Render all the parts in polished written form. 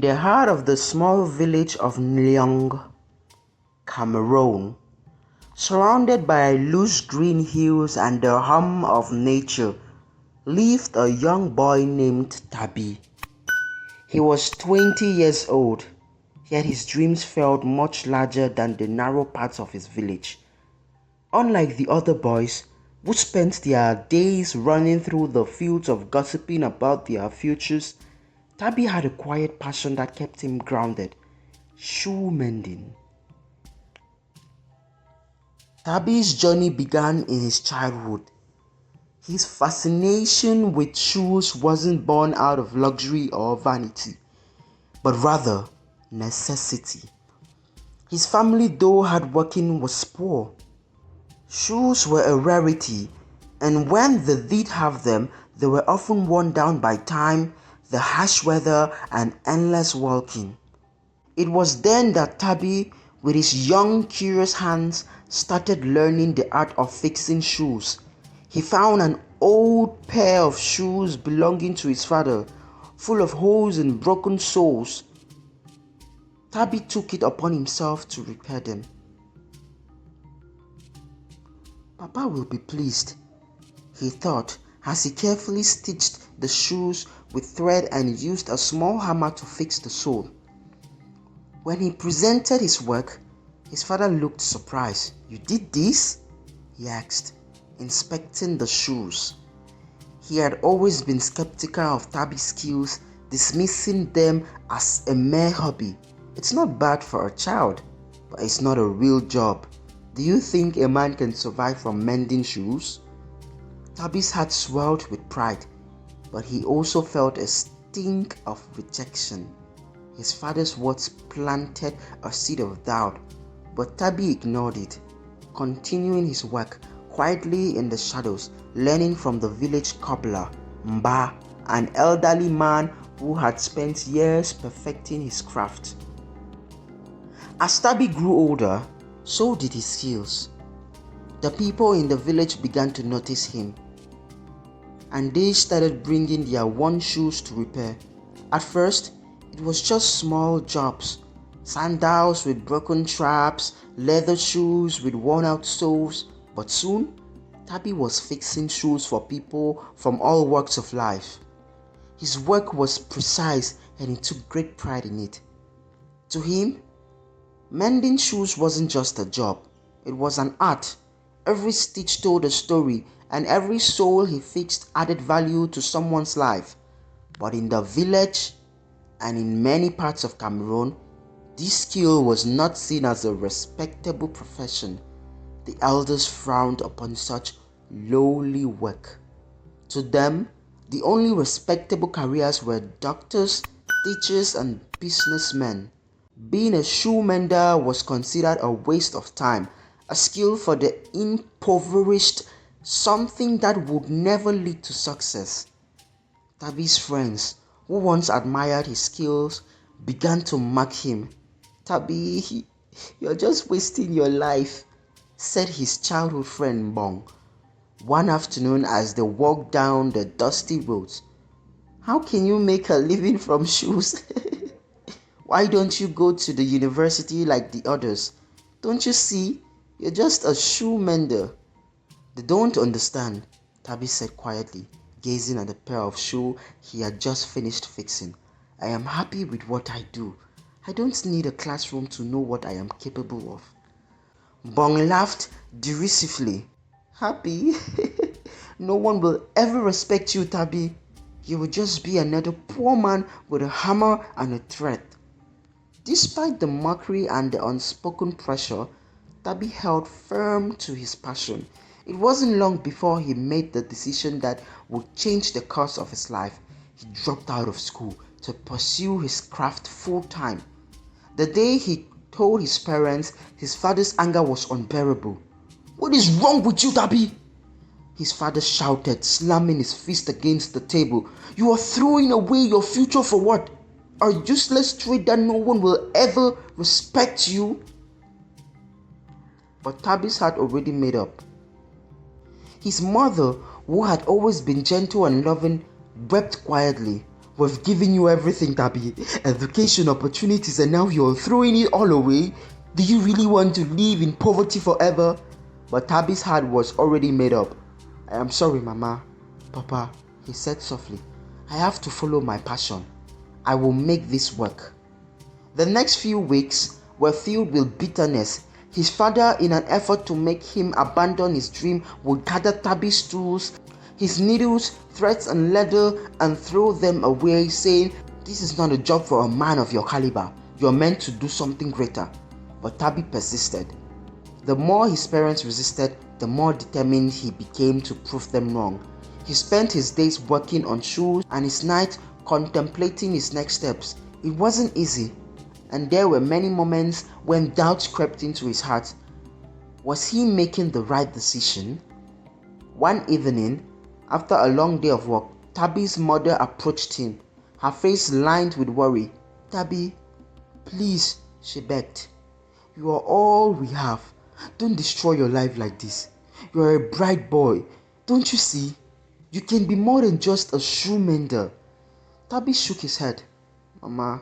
the heart of the small village of Nyong, Cameroon, surrounded by lush green hills and the hum of nature, lived a young boy named Tabi. He was 20 years old, yet his dreams felt much larger than the narrow parts of his village. Unlike the other boys, who spent their days running through the fields of gossiping about their futures, Tabi had a quiet passion that kept him grounded: shoe mending. Tabi's journey began in his childhood. His fascination with shoes wasn't born out of luxury or vanity, but rather necessity. His family, though hardworking, was poor. Shoes were a rarity, and when they did have them, they were often worn down by time, the harsh weather, and endless walking. It was then that Tabi, with his young, curious hands, started learning the art of fixing shoes. He found an old pair of shoes belonging to his father, full of holes and broken soles. Tabi took it upon himself to repair them. "Papa will be pleased," he thought, as he carefully stitched the shoes with thread and used a small hammer to fix the sole. When he presented his work, his father looked surprised. "You did this?" he asked, inspecting the shoes. He had always been skeptical of Tabi's skills, dismissing them as a mere hobby. "It's not bad for a child, but it's not a real job. Do you think a man can survive from mending shoes?" Tabi's heart swelled with pride, but he also felt a sting of rejection. His father's words planted a seed of doubt, but Tabi ignored it, continuing his work quietly in the shadows, learning from the village cobbler, Mba, an elderly man who had spent years perfecting his craft. As Tabi grew older, so did his skills. The people in the village began to notice him, and they started bringing their worn shoes to repair. At first, it was just small jobs: sandals with broken straps, leather shoes with worn-out soles. But soon, Tabi was fixing shoes for people from all walks of life. His work was precise, and he took great pride in it. To him, mending shoes wasn't just a job, it was an art. Every stitch told a story, and every sole he fixed added value to someone's life. But in the village, and in many parts of Cameroon, this skill was not seen as a respectable profession. The elders frowned upon such lowly work. To them, the only respectable careers were doctors, teachers, and businessmen. Being a shoe mender was considered a waste of time, a skill for the impoverished, something that would never lead to success. Tabi's friends, who once admired his skills, began to mock him. "Tabi, you're just wasting your life," said his childhood friend Bong, one afternoon as they walked down the dusty roads. "How can you make a living from shoes? Why don't you go to the university like the others? Don't you see? You're just a shoe mender." "They don't understand," Tabi said quietly, gazing at the pair of shoes he had just finished fixing. "I am happy with what I do. I don't need a classroom to know what I am capable of." Bong laughed derisively. "Happy? No one will ever respect you, Tabi. You will just be another poor man with a hammer and a thread." Despite the mockery and the unspoken pressure, Tabi held firm to his passion. It wasn't long before he made the decision that would change the course of his life. He dropped out of school to pursue his craft full time. The day he told his parents, his father's anger was unbearable. "What is wrong with you, Tabi?" his father shouted, slamming his fist against the table. "You are throwing away your future for what? A useless trade that no one will ever respect you?" But Tabi's had already made up. His mother, who had always been gentle and loving, wept quietly, We've given you everything, Tabby. Education, opportunities, and now you're throwing it all away? Do you really want to live in poverty forever? But Tabby's heart was already made up. I am sorry, Mama. Papa, he said softly. I have to follow my passion. I will make this work. The next few weeks were filled with bitterness. His father, in an effort to make him abandon his dream, would gather Tabby's tools, his needles, threads, and leather and throw them away, saying, "This is not a job for a man of your caliber. You're meant to do something greater." But Tabby persisted. The more his parents resisted, the more determined he became to prove them wrong. He spent his days working on shoes and his nights contemplating his next steps. It wasn't easy, and there were many moments when doubts crept into his heart. Was he making the right decision? One evening, after a long day of work, Tabby's mother approached him, her face lined with worry. "Tabby, please," she begged. "You are all we have. Don't destroy your life like this. You are a bright boy. Don't you see? You can be more than just a shoe mender." Tabby shook his head. "Mama,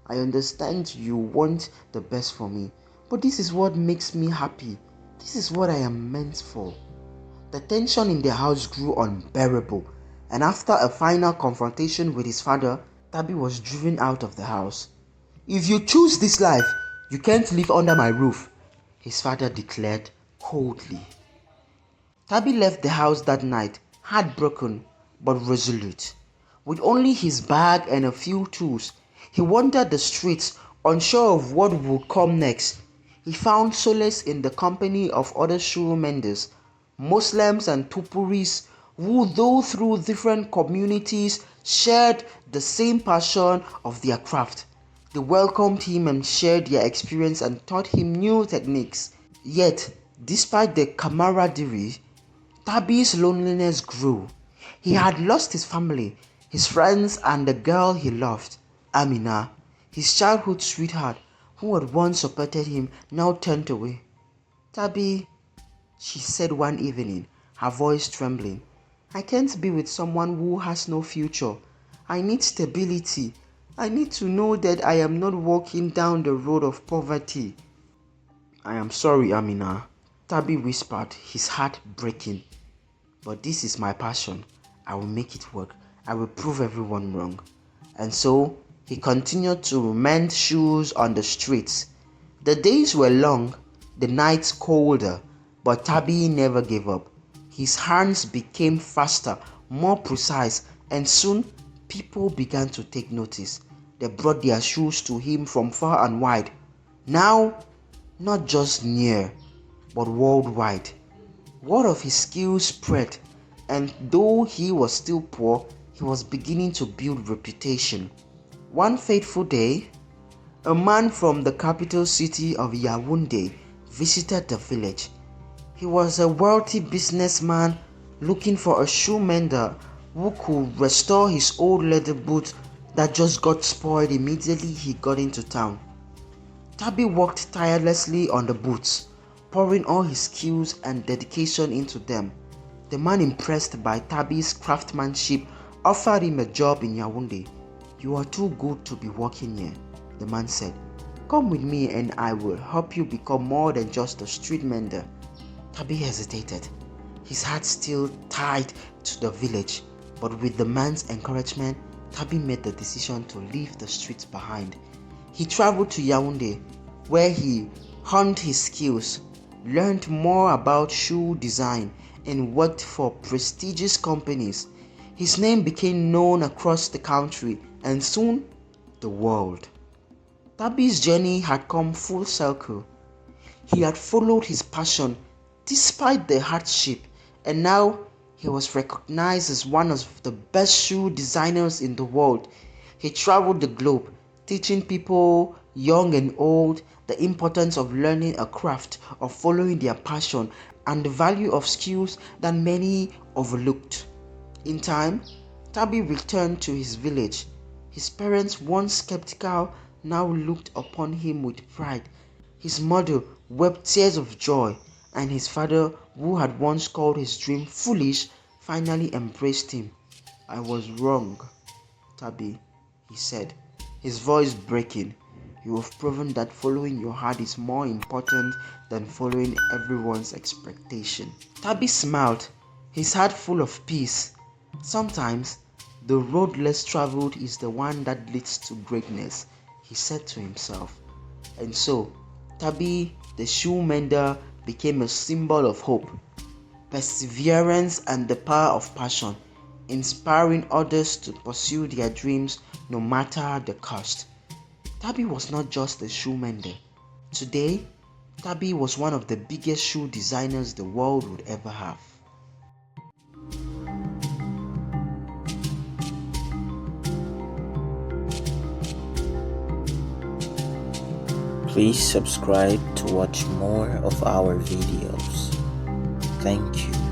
I understand you want the best for me, but this is what makes me happy. This is what I am meant for." The tension in their house grew unbearable, and after a final confrontation with his father, Tabby was driven out of the house. "If you choose this life, you can't live under my roof," his father declared coldly. Tabby left the house that night, heartbroken but resolute. With only his bag and a few tools, he wandered the streets, unsure of what would come next. He found solace in the company of other shoe menders, Muslims and Tupuris, who, though through different communities, shared the same passion of their craft. They welcomed him and shared their experience and taught him new techniques. Yet, despite the camaraderie, Tabby's loneliness grew. He had lost his family, his friends, and the girl he loved. Amina, his childhood sweetheart, who had once supported him, now turned away. "Tabby," she said one evening, her voice trembling, "I can't be with someone who has no future. I need stability. I need to know that I am not walking down the road of poverty." "I am sorry, Amina," Tabby whispered, his heart breaking. "But this is my passion. I will make it work. I will prove everyone wrong." And so, he continued to mend shoes on the streets. The days were long, the nights colder, but Tabby never gave up. His hands became faster, more precise, and soon people began to take notice. They brought their shoes to him from far and wide. Now, not just near, but worldwide. Word of his skills spread, and though he was still poor, he was beginning to build reputation. One fateful day, a man from the capital city of Yaoundé visited the village. He was a wealthy businessman looking for a shoe mender who could restore his old leather boots that just got spoiled immediately he got into town. Tabby worked tirelessly on the boots, pouring all his skills and dedication into them. The man, impressed by Tabby's craftsmanship, offered him a job in Yaoundé. "You are too good to be working here," the man said. "Come with me and I will help you become more than just a street mender." Tabby hesitated, his heart still tied to the village, but with the man's encouragement, Tabby made the decision to leave the streets behind. He traveled to Yaoundé, where he honed his skills, learned more about shoe design, and worked for prestigious companies. His name became known across the country and soon the world. Tabby's journey had come full circle. He had followed his passion despite the hardship, and now he was recognized as one of the best shoe designers in the world. He traveled the globe, teaching people, young and old, the importance of learning a craft, of following their passion, and the value of skills that many overlooked. In time, Tabby returned to his village. His parents, once skeptical, now looked upon him with pride. His mother wept tears of joy, and his father, who had once called his dream foolish, finally embraced him. "I was wrong," Tabby, he said, his voice breaking. You have proven that following your heart is more important than following everyone's expectation. Tabby smiled, his heart full of peace. Sometimes, the road less traveled is the one that leads to greatness, he said to himself. And so, Tabby, the shoe mender, became a symbol of hope, perseverance, and the power of passion, inspiring others to pursue their dreams no matter the cost. Tabby was not just a shoe mender. Today, Tabby was one of the biggest shoe designers the world would ever have. Please subscribe to watch more of our videos. Thank you.